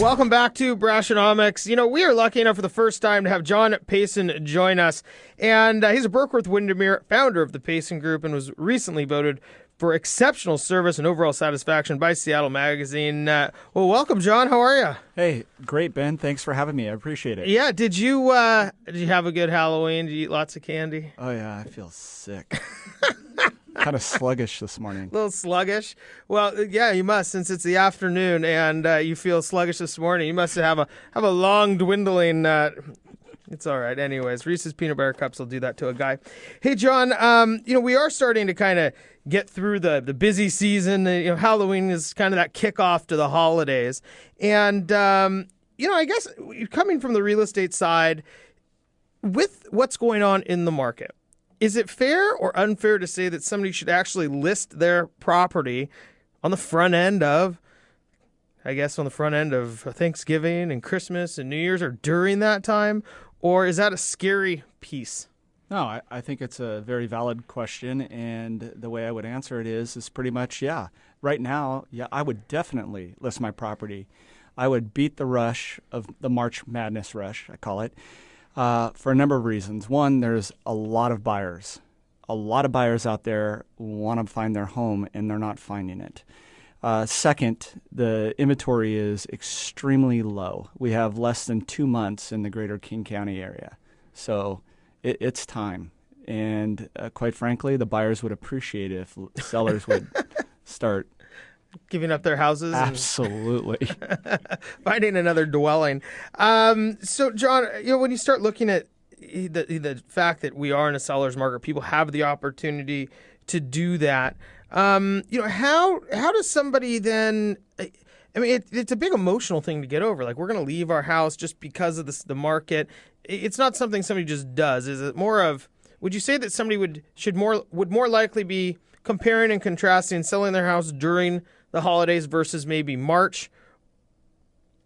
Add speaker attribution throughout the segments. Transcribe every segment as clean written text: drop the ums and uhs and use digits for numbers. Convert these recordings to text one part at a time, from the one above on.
Speaker 1: Welcome back to Brashonomics. We are lucky enough for the first time to have John Payson join us. And he's a Berkworth Windermere founder of the Payson Group and was recently voted for exceptional service and overall satisfaction by Seattle Magazine. Well, welcome, John. How are you?
Speaker 2: Hey, great, Ben. Thanks for having me. I appreciate it.
Speaker 1: Yeah. Did you have a good Halloween? Did you eat lots of candy?
Speaker 2: Oh, yeah. I feel sick. Kind of sluggish this morning.
Speaker 1: A little sluggish? Well, yeah, you must, since it's the afternoon and you feel sluggish this morning. You must have a long dwindling. It's all right. Anyways, Reese's Peanut Butter Cups will do that to a guy. Hey, John, we are starting to kind of get through the busy season. Halloween is kind of that kickoff to the holidays. And, I guess coming from the real estate side, with what's going on in the market, is it fair or unfair to say that somebody should actually list their property on the front end of Thanksgiving and Christmas and New Year's, or during that time? Or is that a scary piece?
Speaker 2: No, I think it's a very valid question, and the way I would answer it is pretty much, yeah. Right now, yeah, I would definitely list my property. I would beat the rush of the March Madness rush, I call it, for a number of reasons. One, there's a lot of buyers. A lot of buyers out there want to find their home, and they're not finding it. Second, the inventory is extremely low. We have less than 2 months in the greater King County area. So it's time. And quite frankly, the buyers would appreciate it if sellers would start
Speaker 1: giving up their houses.
Speaker 2: Absolutely.
Speaker 1: Finding another dwelling. So, John, when you start looking at the fact that we are in a seller's market, people have the opportunity to do that. How does somebody then? I mean, it's a big emotional thing to get over. Like, we're going to leave our house just because of the market. It's not something somebody just does. Is it more of? Would you say that somebody would more likely be comparing and contrasting selling their house during the holidays versus maybe March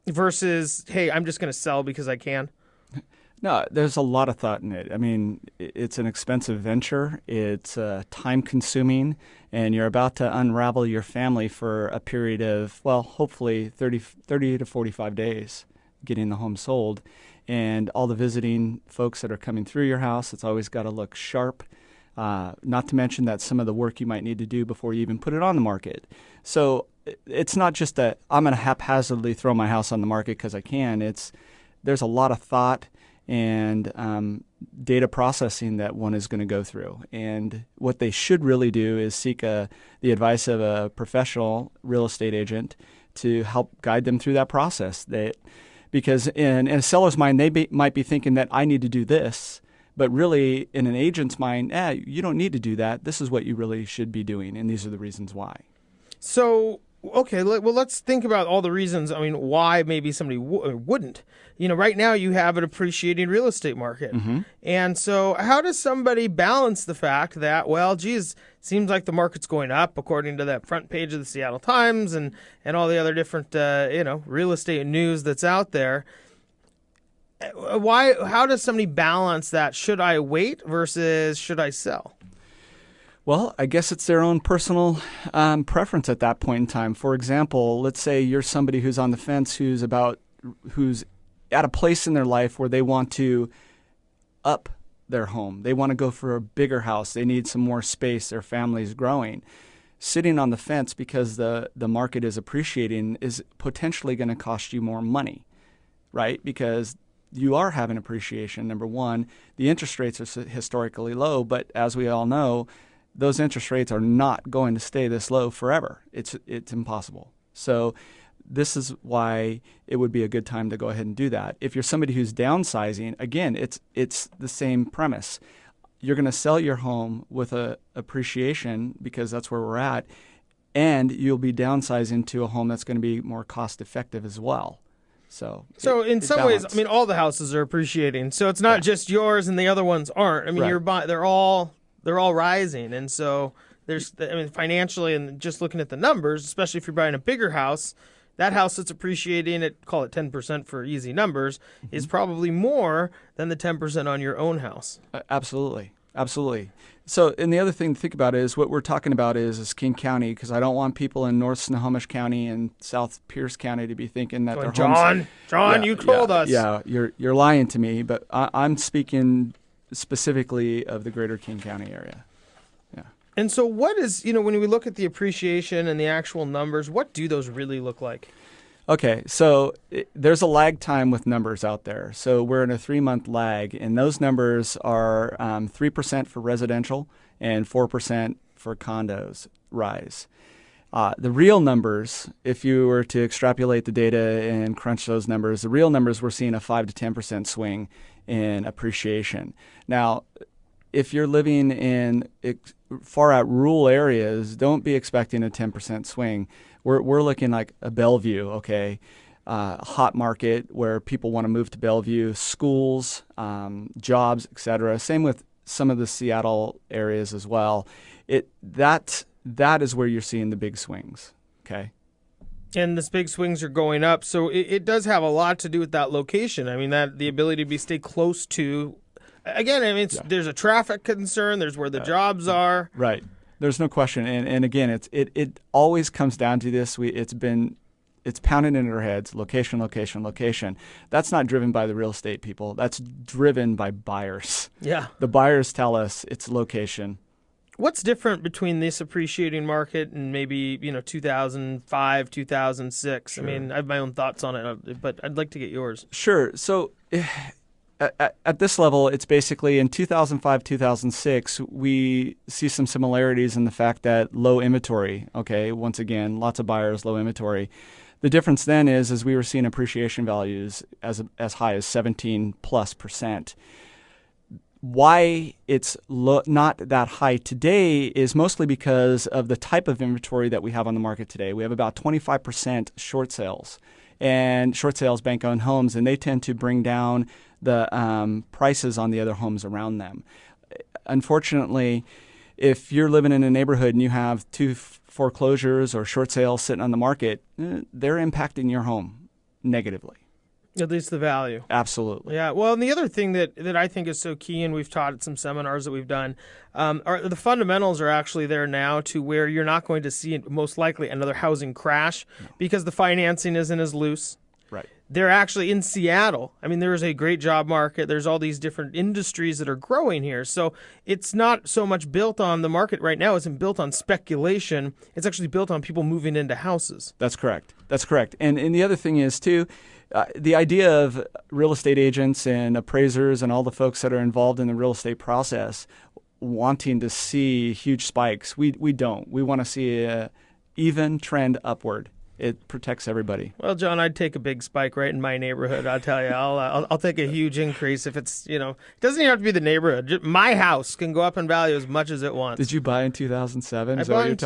Speaker 1: versus, hey, I'm just going to sell because I can?
Speaker 2: No, there's a lot of thought in it. I mean, it's an expensive venture. It's time-consuming, and you're about to unravel your family for a period of, well, hopefully 30 to 45 days getting the home sold. And all the visiting folks that are coming through your house, it's always got to look sharp, not to mention that some of the work you might need to do before you even put it on the market. So it's not just that I'm going to haphazardly throw my house on the market because I can. There's a lot of thought and data processing that one is going to go through. And what they should really do is seek the advice of a professional real estate agent to help guide them through that process. Because in a seller's mind, they might be thinking that I need to do this, but really in an agent's mind, you don't need to do that. This is what you really should be doing, and these are the reasons why. So,
Speaker 1: okay, well, let's think about all the reasons, why maybe somebody wouldn't. Right now you have an appreciating real estate market.
Speaker 2: Mm-hmm.
Speaker 1: And so how does somebody balance the fact that, well, geez, seems like the market's going up according to that front page of the Seattle Times and all the other different, real estate news that's out there. How does somebody balance that? Should I wait versus should I sell?
Speaker 2: Well, I guess it's their own personal preference at that point in time. For example, let's say you're somebody who's on the fence, who's at a place in their life where they want to up their home. They want to go for a bigger house. They need some more space. Their family's growing. Sitting on the fence because the market is appreciating is potentially going to cost you more money, right? Because you are having appreciation. Number one, the interest rates are historically low, but as we all know, those interest rates are not going to stay this low forever. It's impossible. So this is why it would be a good time to go ahead and do that. If you're somebody who's downsizing, again, it's the same premise. You're going to sell your home with a appreciation because that's where we're at, and you'll be downsizing to a home that's going to be more cost effective as well. So
Speaker 1: in some ways, all the houses are appreciating. So it's not just yours and the other ones aren't.
Speaker 2: Right.
Speaker 1: They're all rising, and so there's financially, and just looking at the numbers, especially if you're buying a bigger house, that house that's appreciating at, call it 10% for easy numbers, is probably more than the 10% on your own house.
Speaker 2: Absolutely. So, and the other thing to think about is what we're talking about is King County, because I don't want people in North Snohomish County and South Pierce County to be thinking that their homes.
Speaker 1: John, you told us.
Speaker 2: Yeah, you're lying to me, but I'm speaking specifically of the greater King County area. Yeah.
Speaker 1: And so what is, when we look at the appreciation and the actual numbers, what do those really look like?
Speaker 2: Okay, so there's a lag time with numbers out there. So we're in a 3-month lag, and those numbers are 3% for residential and 4% for condos rise. The real numbers, if you were to extrapolate the data and crunch those numbers, the real numbers, we're seeing a 5 to 10% swing in appreciation. Now, if you're living in far out rural areas, don't be expecting a 10% swing. We're looking like a Bellevue, okay, hot market where people want to move to Bellevue, schools, jobs, etc. Same with some of the Seattle areas as well. That is where you're seeing the big swings, okay?
Speaker 1: And these big swings are going up, so it does have a lot to do with that location. I mean, the ability to stay close to. Again, I mean, there's a traffic concern. There's where the jobs are.
Speaker 2: Right. There's no question. And again, it always comes down to this. It's pounded into our heads. Location, location, location. That's not driven by the real estate people. That's driven by buyers.
Speaker 1: Yeah.
Speaker 2: The buyers tell us it's location.
Speaker 1: What's different between this appreciating market and maybe 2005, 2006? Sure. I mean, I have my own thoughts on it, but I'd like to get yours.
Speaker 2: Sure. So. At this level, it's basically in 2005, 2006, we see some similarities in the fact that low inventory, okay, once again, lots of buyers, low inventory. The difference then is we were seeing appreciation values as high as 17+%. Why it's not that high today is mostly because of the type of inventory that we have on the market today. We have about 25% short sales, and short sales bank-owned homes, and they tend to bring down the prices on the other homes around them. Unfortunately, if you're living in a neighborhood and you have 2 foreclosures or short sales sitting on the market, they're impacting your home negatively.
Speaker 1: At least the value.
Speaker 2: Absolutely.
Speaker 1: Yeah. Well, and the other thing that I think is so key, and we've taught at some seminars that we've done, are the fundamentals are actually there now to where you're not going to see most likely another housing crash because the financing isn't as loose.
Speaker 2: Right.
Speaker 1: They're actually in Seattle. I mean, there is a great job market. There's all these different industries that are growing here. So it's not so much built on the market right now. Isn't built on speculation. It's actually built on people moving into houses.
Speaker 2: That's correct. That's correct. And the other thing is, too, the idea of real estate agents and appraisers and all the folks that are involved in the real estate process wanting to see huge spikes. We don't. We want to see an even trend upward. It protects everybody.
Speaker 1: Well, John, I'd take a big spike right in my neighborhood. I'll tell you, I'll take a huge increase if it's, it doesn't even have to be the neighborhood. Just my house can go up in value as much as it wants.
Speaker 2: Did you buy in 2007?
Speaker 1: I bought in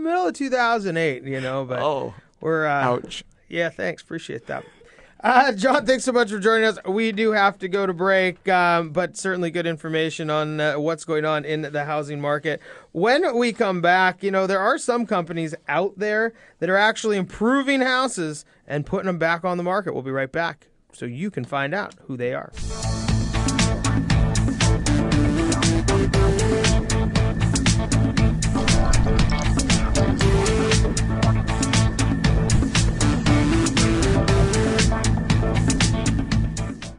Speaker 1: middle of 2008, but we're
Speaker 2: ouch.
Speaker 1: Yeah, thanks. Appreciate that. John, thanks so much for joining us. We do have to go to break, but certainly good information on what's going on in the housing market. When we come back, there are some companies out there that are actually improving houses and putting them back on the market. We'll be right back so you can find out who they are.